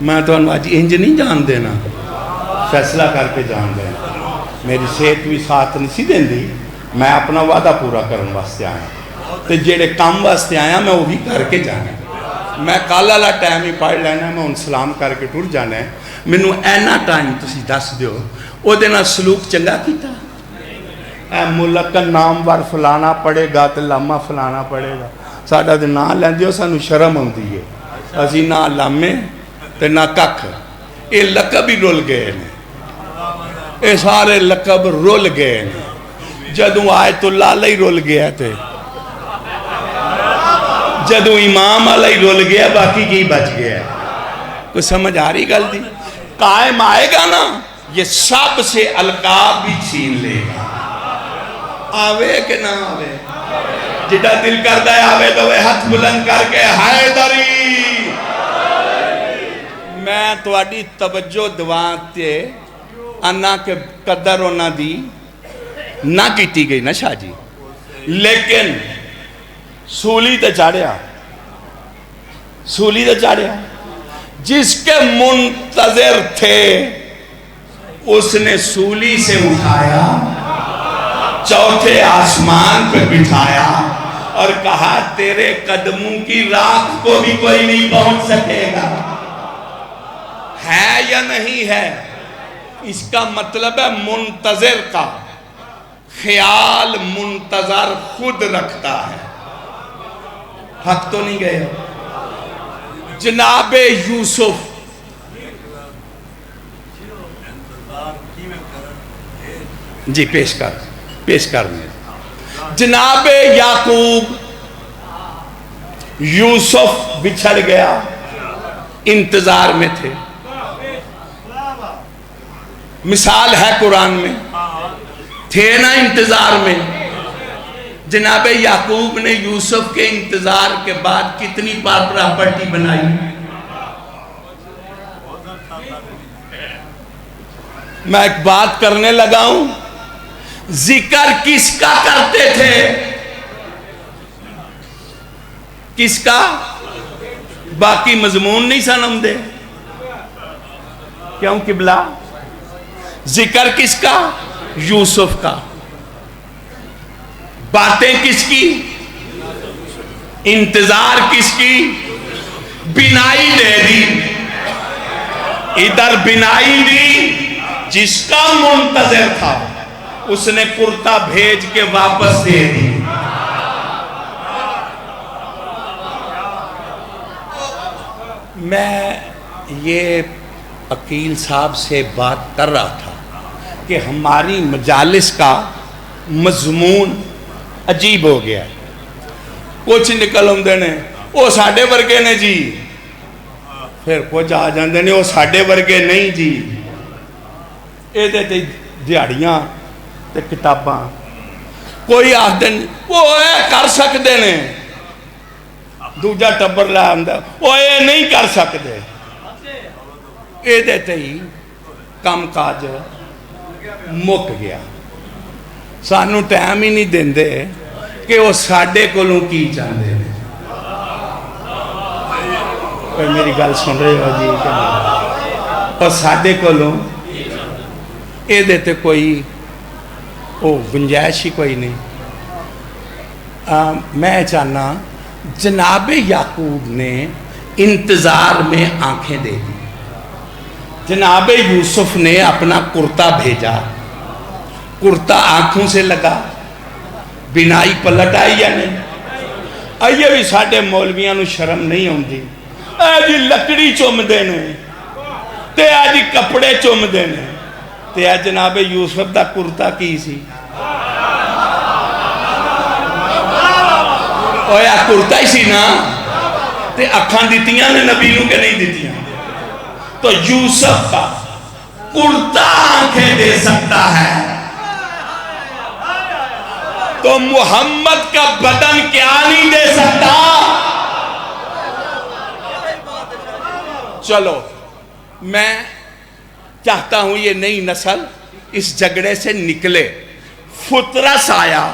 میں تو انواجی انج نہیں جان دینا، فیصلہ کر کے جان دینا۔ میری صحت بھی ساتھ نہیں سی دین دی، میں اپنا وعدہ پورا کرن واسطے آیا، تے جیڑے کام واسطے آیا میں وہ بھی کر کے جانا ہے۔ میں کالا لا ٹائم ہی پڑھ لینا ہے، میں ان سلام کر کے ٹور جانا ہے۔ میں نو اینا ٹائم تسی دس دیو او دینا سلوک چنگا کیتا، اے ملک کا نام وار فلانا پڑے گا تے لامہ فلانا پڑے گا، ساڑھا دے نا لین دیو سانو شرم ہوں دیئے، اسی نا لامے تے نا ککھ۔ اے لقب ہی رول گئے نے، اے سارے لقب رول گئے نے۔ جدوں آیت اللہ علیہ رول گیا تھے، جدوں امام علیہ رول گیا، باقی کی بچ گیا۔ کوئی سمجھ آ رہی گل دی؟ قائم آئے گا نا، یہ سب سے القاب بھی چھین لے گا۔ آوے کہ نہ آوے؟ جدہ دل کردہ ہے آوے تو وہ ہاتھ بلند کر کے حیدری۔ میں تواڈی توجہ دعائیں تے انا کے قدر ہونا دی نہ کیتی گئی نا شاہ جی، لیکن سولی تے چاڑیا، سولی تے چاڑیا۔ جس کے منتظر تھے اس نے سولی سے اٹھایا، چوتھے آسمان پہ بٹھایا اور کہا تیرے قدموں کی راکھ کو بھی کوئی نہیں پہنچ سکے گا۔ ہے یا نہیں ہے؟ اس کا مطلب ہے منتظر کا خیال منتظر خود رکھتا ہے۔ حق تو نہیں گئے؟ جناب یوسف جی پیش کر میں جناب یعقوب یوسف بچھڑ گیا، انتظار میں تھے، مثال ہے قرآن میں، تھے نا انتظار میں۔ جناب یعقوب نے یوسف کے انتظار کے بعد کتنی پراپرٹی بنائی؟ میں ایک بات کرنے لگا ہوں، ذکر کس کا کرتے تھے؟ کس کا؟ باقی مضمون نہیں سنم دے کیوں قبلہ؟ ذکر کس کا؟ یوسف کا۔ باتیں کس کی؟ انتظار کس کی؟ بینائی دے دی، ادھر بینائی دی، جس کا منتظر تھا اس نے کرتا بھیج کے واپس دے دی۔ میں یہ عقیل صاحب سے بات کر رہا تھا کہ ہماری مجالس کا مضمون عجیب ہو گیا ہے۔ کچھ نکل ہوں نے وہ ساڑھے ورگے نے جی، پھر کچھ آ جاندے نے وہ ساڑھے ورگے نہیں جی، اے دے تے دیاڑیاں تے کتاباں، کوئی آہ دن وہ اے کر سکتے نے، دوجہ ٹبر لے آندہ وہ اے نہیں کر سکتے، اے دے تے ہی کم کاج مک گیا۔ سانو ٹائم ہی نہیں دیندے کہ وہ ساڑھے کولوں کی چاندے ہیں۔ کوئی میری گل سن رہے ہو جی کہ نہیں؟ اور ساڑھے کولوں اے دیتے کوئی وہ گنجائش ہی کوئی نہیں۔ میں چاہنا جناب یعقوب نے انتظار میں آنکھیں دے دی، جناب یوسف نے اپنا کرتا بھیجا، کرتا آنکھوں سے لگا، بینائی پلٹ آئی یا نہیں؟ آئیے بھی ساڑھے مولویاں نو شرم نہیں ہوندی، اے جی لکڑی چوم دینے تے اے جی کپڑے چوم دینے تے اے جناب یوسف دا کرتا کی سی؟ اویا کرتا ہی سی نا، تے اکھاں دیتیاں نے نبی نو کہ نہیں دیتیاں؟ تو یوسف کا کرتا آنکھیں دے سکتا ہے تو محمد کا بدن کیا نہیں دے سکتا؟ چلو میں چاہتا ہوں یہ نئی نسل اس جھگڑے سے نکلے۔ فطرس آیا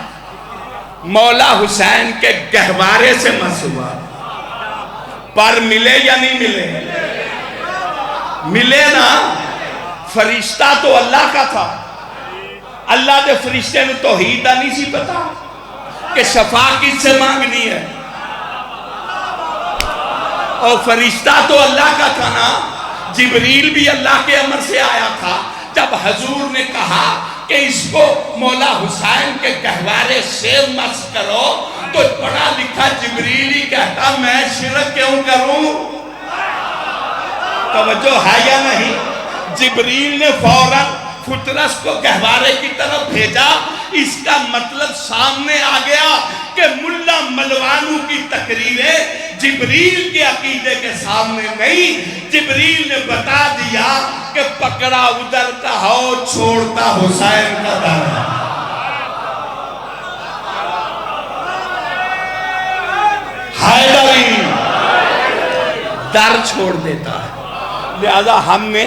مولا حسین کے گہوارے سے مسوا، پر ملے یا نہیں ملے؟ ملے نا۔ فرشتہ تو اللہ کا تھا، اللہ دے فرشتے نے توحید دا نہیں سی پتا کہ شفا کس سے مانگنی ہے؟ اور فرشتہ تو اللہ کا تھا نا، جبریل بھی اللہ کے امر سے آیا تھا۔ جب حضور نے کہا کہ اس کو مولا حسین کے گہوارے سے مس کرو تو پڑھا لکھا جبریل ہی کہتا میں شرک کیوں کروں؟ توجہ ہے یا نہیں؟ جبریل نے فوراً فطرس کو گہوارے کی طرف بھیجا۔ اس کا مطلب سامنے آ گیا کہ ملا ملوانوں کی تقریریں جبریل کے عقیدے کے سامنے نہیں۔ جبریل نے بتا دیا کہ پکڑا ادھر کا ہو چھوڑتا حسین کا در، حیدری در چھوڑ دیتا ہے۔ لہذا ہم نے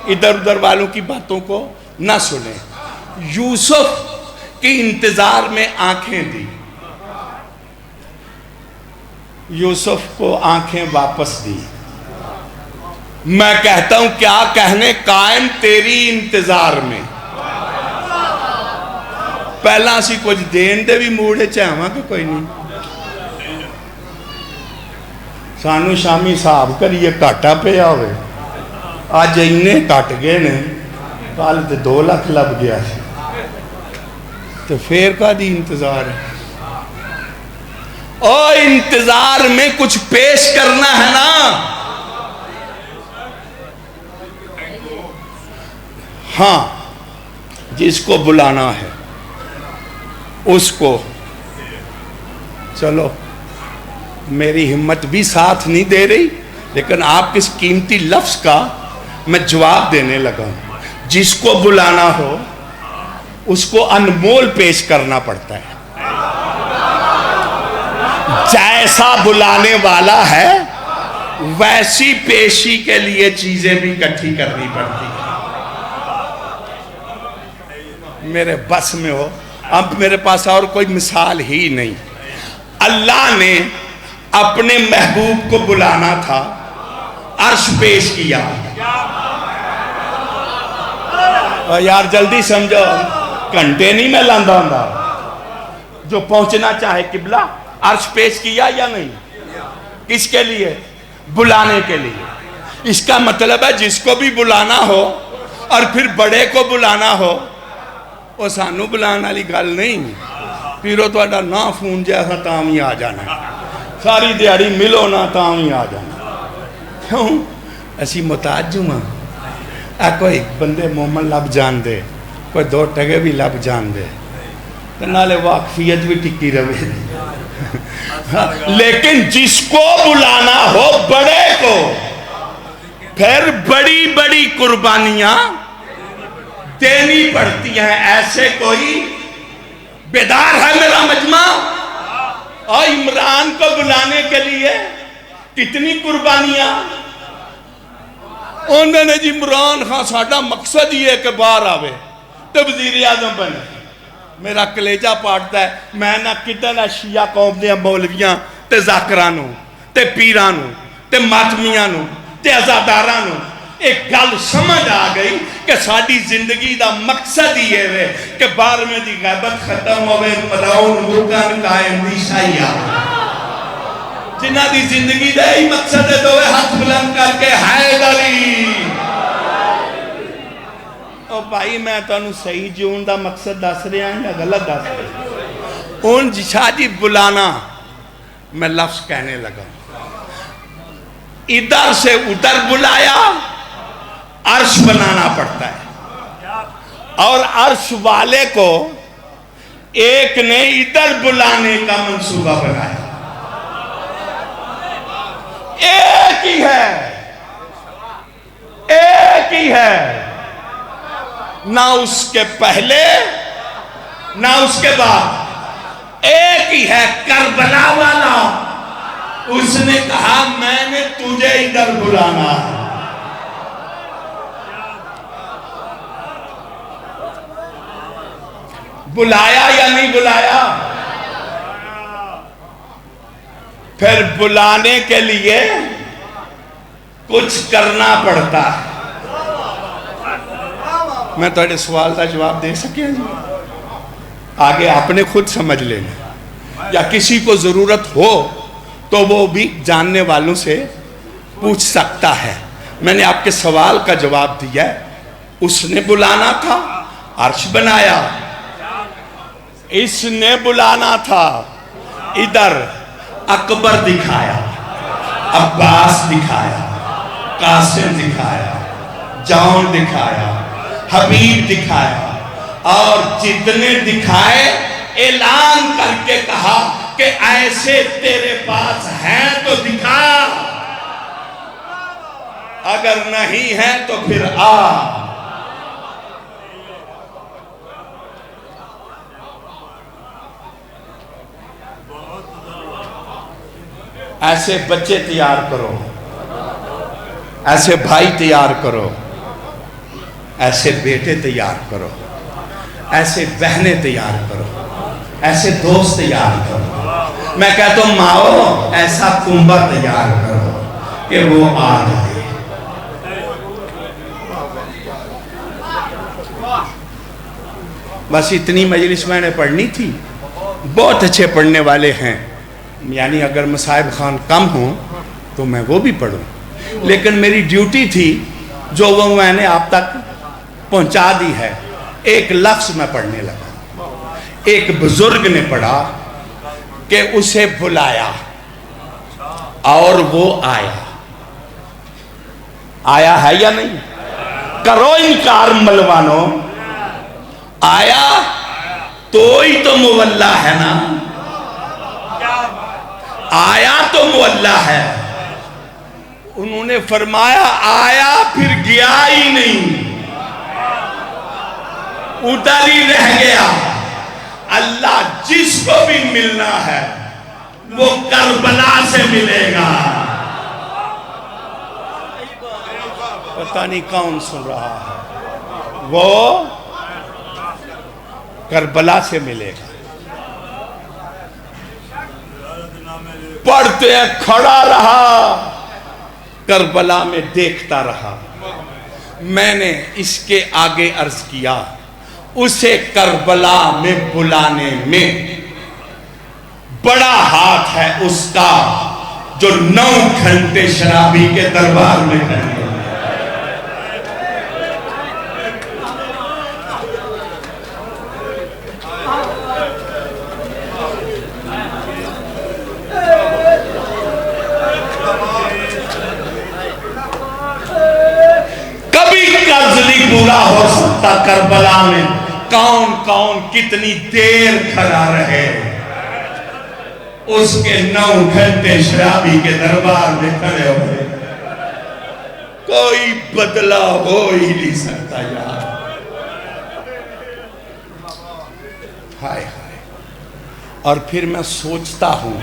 ادھر ادھر والوں کی باتوں کو نہ سنیں۔ یوسف کی انتظار میں آنکھیں دی، یوسف کو آنکھیں واپس دی۔ میں کہتا ہوں کیا کہنے قائم تیری انتظار میں۔ پہلا سی کچھ دین دے بھی موڑے چاہواں کہ کوئی نہیں، سانو شامی صاحب کریے کاٹا پیا ہوئے، آج انہیں کٹ گئے نے، کال تے 2 لاکھ لب گیا ہے، تو پھر کا دی انتظار ہے؟ او انتظار میں کچھ پیش کرنا ہے نا۔ ہاں جس کو بلانا ہے اس کو، چلو میری ہمت بھی ساتھ نہیں دے رہی، لیکن آپ کس قیمتی لفظ کا میں جواب دینے لگا ہوں۔ جس کو بلانا ہو اس کو انمول پیش کرنا پڑتا ہے. جیسا بلانے والا ہے ویسی پیشی کے لیے چیزیں بھی اکٹھی کرنی پڑتی ہیں. میرے بس میں ہو. اب میرے پاس اور کوئی مثال ہی نہیں. اللہ نے اپنے محبوب کو بلانا تھا, عرش پیش کیا. یار جلدی سمجھو, گھنٹے نہیں میں لاندہ ہوں. جو پہنچنا چاہے قبلہ عرش پیش کیا یا نہیں؟ کس کے لیے؟ بلانے کے لیے. اس کا مطلب ہے جس کو بھی بلانا ہو اور پھر بڑے کو بلانا ہو, وہ سانو بلانا لی گل نہیں. پیرو تو اڈا نا فون جیسا تاں ہی آ جانا, ساری دیاری ملو نا تاں ہی آ جانا. کیوں؟ اسی محتاج ہوں. کوئی بندے مومن لب جان دے, کوئی دو ٹگے بھی لب جان دے, نالے واقفیت بھی ٹکی رہے. لیکن جس کو بلانا ہو بڑے کو, پھر بڑی بڑی قربانیاں دینی پڑتی ہیں. ایسے کوئی بیدار ہے میرا مجمع؟ اور عمران کو بلانے کے لیے کتنی قربانیاں. انہوں نے جی عمران خان ساڈا مقصد ہی ہے کہ باہر آوے تو وزیر اعظم بنے. میرا کلیجہ پاٹتا ہے. میں نہ کدھر شیعہ قوم دے مولویاں تے ذاکرانوں تے پیرانوں تے ماتمیانوں تے عزادارانوں ایک گل سمجھ آ گئی کہ ساڑی زندگی دا مقصد ہی ہے کہ بار میں دی غیبت ختم ہوئے, ملاؤن ملکان قائم دی شاہیہ. جنہ دی زندگی دا ہی مقصد ہے دوئے ہاتھ بلند کر کے حیدری. او بھائی میں تو انہوں صحیح جیون دا مقصد دس رہے ہیں یا غلط دس رہے ہیں؟ ان جی بلانا, میں لفظ کہنے لگا, ادھر سے ادھر بلایا, عرش بنانا پڑتا ہے. اور عرش والے کو ایک نے ادھر بلانے کا منصوبہ بنایا. ایک ہی ہے, ایک ہی ہے, نہ اس کے پہلے نہ اس کے بعد. ایک ہی ہے, کربلا والا. اس نے کہا میں نے تجھے ادھر بلانا ہے. بلایا یا نہیں بلایا؟ پھر بلانے کے لیے کچھ کرنا پڑتا ہے. میں تو ایڈے سوال کا جواب دے سکیا جی؟ آگے آپ نے خود سمجھ لینا, یا کسی کو ضرورت ہو تو وہ بھی جاننے والوں سے پوچھ سکتا ہے. میں نے آپ کے سوال کا جواب دیا ہے. اس نے بلانا تھا, عرش بنایا. اس نے بلانا تھا, ادھر اکبر دکھایا, عباس دکھایا, قاسم دکھایا, جون دکھایا, حبیب دکھایا, اور جتنے دکھائے اعلان کر کے کہا کہ ایسے تیرے پاس ہیں تو دکھا, اگر نہیں ہے تو پھر آ. ایسے بچے تیار کرو, ایسے بھائی تیار کرو, ایسے بیٹے تیار کرو, ایسے بہنیں تیار کرو, ایسے دوست تیار کرو. میں کہتا ہوں ماؤ ایسا کنبہ تیار کرو کہ وہ آ جائے. بس اتنی مجلس میں نے پڑھنی تھی. بہت اچھے پڑھنے والے ہیں, یعنی اگر مصائب خان کم ہوں تو میں وہ بھی پڑھوں, لیکن میری ڈیوٹی تھی جو وہ میں نے آپ تک پہنچا دی ہے. ایک لفظ میں پڑھنے لگا. ایک بزرگ نے پڑھا کہ اسے بلایا اور وہ آیا. آیا ہے یا نہیں؟ کرو انکار ملوانو. آیا تو ہی تو مولا ہے نا, آیا تو مولا ہے. انہوں نے فرمایا آیا پھر گیا ہی نہیں. ادھر ہی رہ گیا. اللہ جس کو بھی ملنا ہے وہ کربلا سے ملے گا. پتہ نہیں کون سن رہا ہے. وہ کربلا سے ملے گا. پڑھتے ہیں کھڑا رہا, کربلا میں دیکھتا رہا. میں نے اس کے آگے عرض کیا اسے کربلا میں بلانے میں بڑا ہاتھ ہے اس کا جو 9 گھنٹے شرابی کے دربار میں کر گیا. پورا ہو سکتا کربلا میں کون کون کتنی دیر کھڑا رہے, اس کے 9 گھنٹے شرابی کے دربار میں کھڑے ہوئے. کوئی بدلہ ہو ہی نہیں سکتا یار. ہائے ہائے. اور پھر میں سوچتا ہوں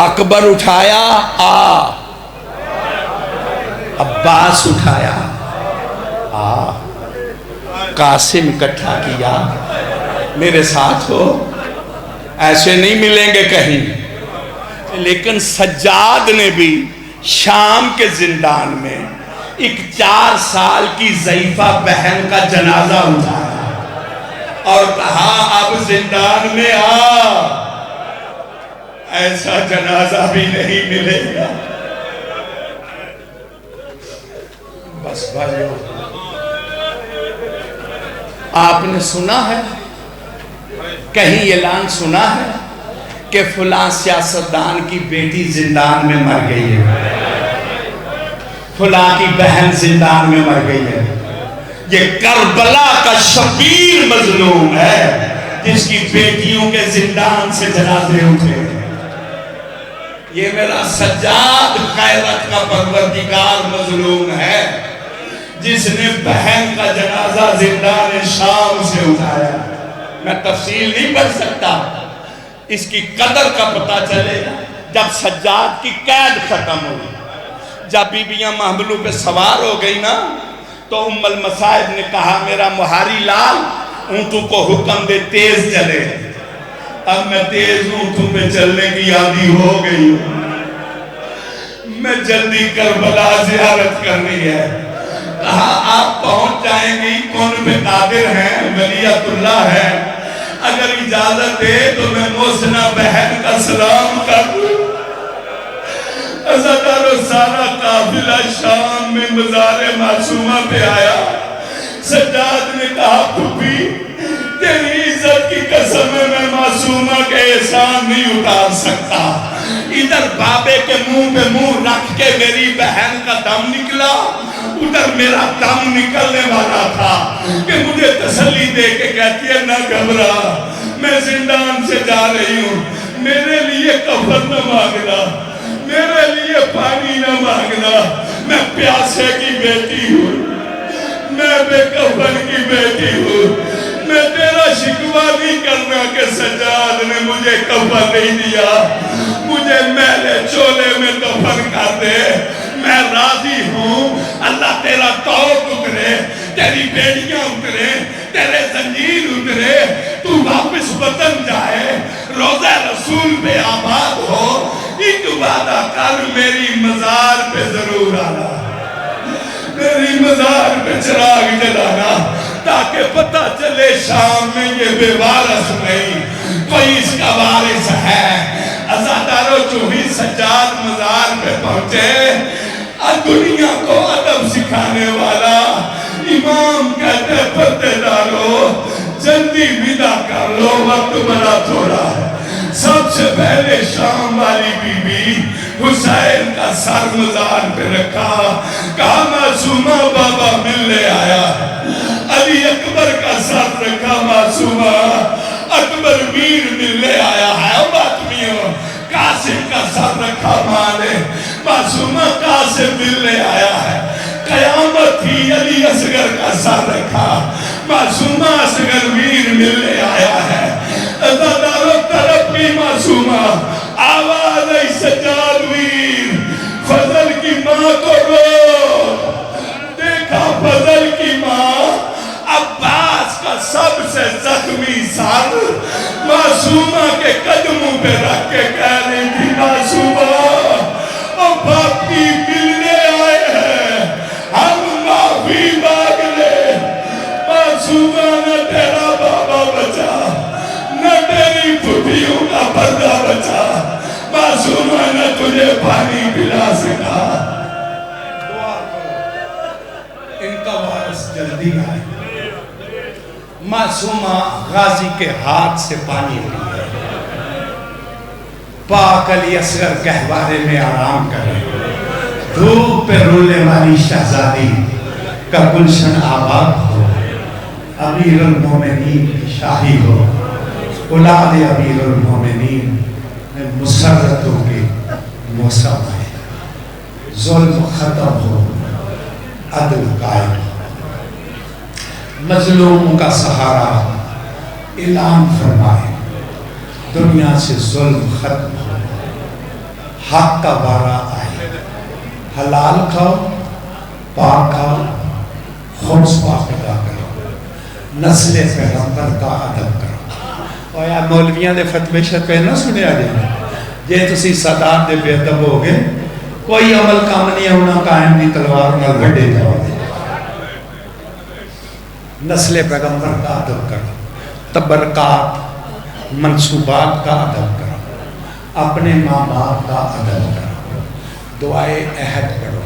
اکبر اٹھایا آ, عباس اٹھایا آ, قاسم اکٹھا کیا, میرے ساتھ ہو. ایسے نہیں ملیں گے کہیں. لیکن سجاد نے بھی شام کے زندان میں ایک 4 سال کی ضعیفہ بہن کا جنازہ اٹھایا اور کہا اب زندان میں آ, ایسا جنازہ بھی نہیں ملے گا. بس بھائیو, آپ نے سنا ہے کہیں اعلان سنا ہے کہ فلاں سیاستدان کی بیٹی زندان میں مر گئی ہے, فلاں کی بہن زندان میں مر گئی ہے. یہ کربلا کا شبیر مظلوم ہے جس کی بیٹیوں کے زندان سے جنازے اٹھے. یہ میرا سجاد خیرت کا پروردگار مظلوم ہے جس نے بہن کا جنازہ زندان شام سے اٹھایا. میں تفصیل نہیں پڑھ سکتا, اس کی قدر کا پتہ چلے جب سجاد کی قید ختم ہوئی. جب بیبیاں محملوں پہ سوار ہو گئی نا تو ام المصائب نے کہا میرا مہاری لال اونٹوں کو حکم دے تیز چلے. اب میں تیز اونٹوں پہ چلنے کی عادی ہو گئی ہوں, میں جلدی کربلا زیارت کرنی ہے. کہا آپ پہنچ جائیں گی, کون پہ قادر ہیں, ولیت اللہ ہے, اگر اجازت دے تو میں محسنہ بہن کا سلام کر دوں. عزادار و سارا قافلہ شام میں مزار معصومہ پہ آیا. سجاد نے کہا پھوپھی تیری عزت کی قسم ہے میں معصومہ کے احسان نہیں اتار سکتا. ادھر بابے کے منہ پہ منہ رکھ کے میری بہن کا دم نکلا, ادھر میرا دم نکلنے والا تھا کہ مجھے تسلی دے کے کہتی ہے نہ گھبرا, میں زندان سے جا رہی ہوں, میرے لیے کفن نہ مانگنا, میرے لیے پانی نہ مانگنا, میں پیاسے کی بیٹی ہوں, میں بے کفن کی بیٹی ہوں. میں تیرا شکوہ نہیں کرنا کہ سجاد نے مجھے کفن نہیں دیا, مجھے میلے چولے میں دفن کر دے, میں راضی ہوں. اللہ تیرا توق اترے, تیری بیڑیاں اترے, تیرے زنجیر اترے, تو واپس وطن جائے, روضہ رسول پہ آباد ہو. ایک وعدہ کر میری مزار پہ ضرور آنا, میری مزار پہ چراغ جلانا, تاکہ پتہ چلے شام میں یہ بے وارث نہیں, کوئی اس کا وارث ہے. عزادارو چوہی سجاد مزار پہ پہنچے, دنیا کو ادب سکھانے والا امام کہتے پردے دارو جلدی ودا کر لو, وقت بڑا تھوڑا ہے. سب سے پہلے شام والی بی بی حسین کا سر مزار پہ رکھا, کہا معصومہ بابا ملنے آیا. علی اکبر کا سر رکھا, معصومہ اکبر میر ملنے آیا ہے. باتمیوں قاسم کا سر رکھا, ماں نے معصومہ قاسم ملنے آیا ہے. قیامت تھی علی اصغر کا سر رکھا معصومہ اصغر ویر ملنے آیا ہے دادارو طرف بھی معصومہ آواز ای سجاد ویر فضل کی ماں کو رو دیکھا فضل کی ماں عباس کا سب سے زخمی سر معصومہ کے قدموں پہ رکھ کے کہہ رہی تھی معصومہ اور باپی ملنے آئے ہیں ہم معافی مانگ لے معصومہ نہ تیرا بابا بچا نہ تیری پھوٹیوں کا پردہ بچا معصومہ نہ تجھے پانی پلا سکا دعا کرو ان کا وارث جلدی آئے معصومہ غازی کے ہاتھ سے پانی ہوئی ہے پاک علی اصغر گہوارے میں آرام کرے دھوپ پہ رولنے والی شہزادی کا گلشن آباد ہو امیر المومنین کی شاہی ہو اولاد امیر المومنین میں مسرتوں کے موسم آئے ظلم ختم ہو عدل قائم ہو مظلوموں کا سہارا اعلان فرمائے دنیا سے ظلم ختم ہو حق کا بارہ آئے حلال کھاؤ پاک کھاؤ خمس پاک ادا کرو نسل پیغمبر کا ادب کرو اور یا مولویاں دے فتوے شتوے نہ سنے آ جائیں جے تسی سادات دے بے ادب ہو گئے کوئی عمل کام نہیں ہونا قائم دی تلوار نہ گھڑے جاؤ دے نسل پیغمبر کا ادب کرو تبرکات منصوبات کا ادب کرو اپنے ماں باپ کا ادب کرو دعائے عہد پڑھو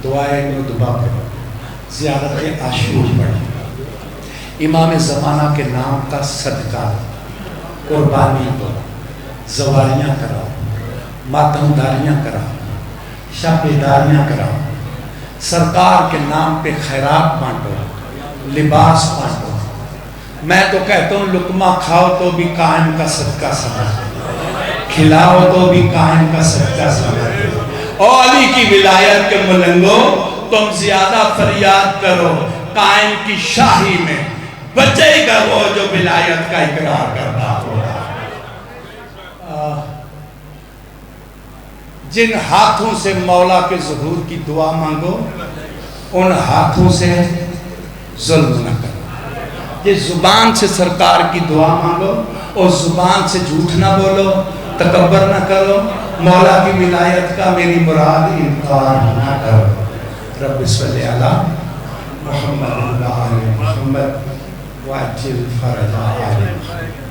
دعائے ندبہ پڑھو زیارت عاشور پڑھو امام زمانہ کے نام کا صدقہ قربانی کرو زواریاں کراؤ ماتمداریاں کراؤ شاپیداریاں کراؤ سرکار کے نام پہ خیرات بانٹو لباس بانٹو میں تو کہتا ہوں لقمہ کھاؤ تو بھی قائم کا صدقہ سمجھو کھلاؤ تو بھی قائم کا صدقہ سمجھو او علی کی ولایت کے ملنگو تم زیادہ فریاد کرو قائم کی شاہی میں بچے گا وہ جو ولایت کا اقرار کرتا ہوگا جن ہاتھوں سے مولا کے ظہور کی دعا مانگو ان ہاتھوں سے ظلم نہ کرو یہ زبان سے سرکار کی دعا مانگو اور زبان سے جھوٹ نہ بولو تکبر نہ کرو مولا کی ولایت کا میری مراد انکار نہ کرو رب صلی اللہ محمد اللہ علیہ محمد وعجل فرج آل محمد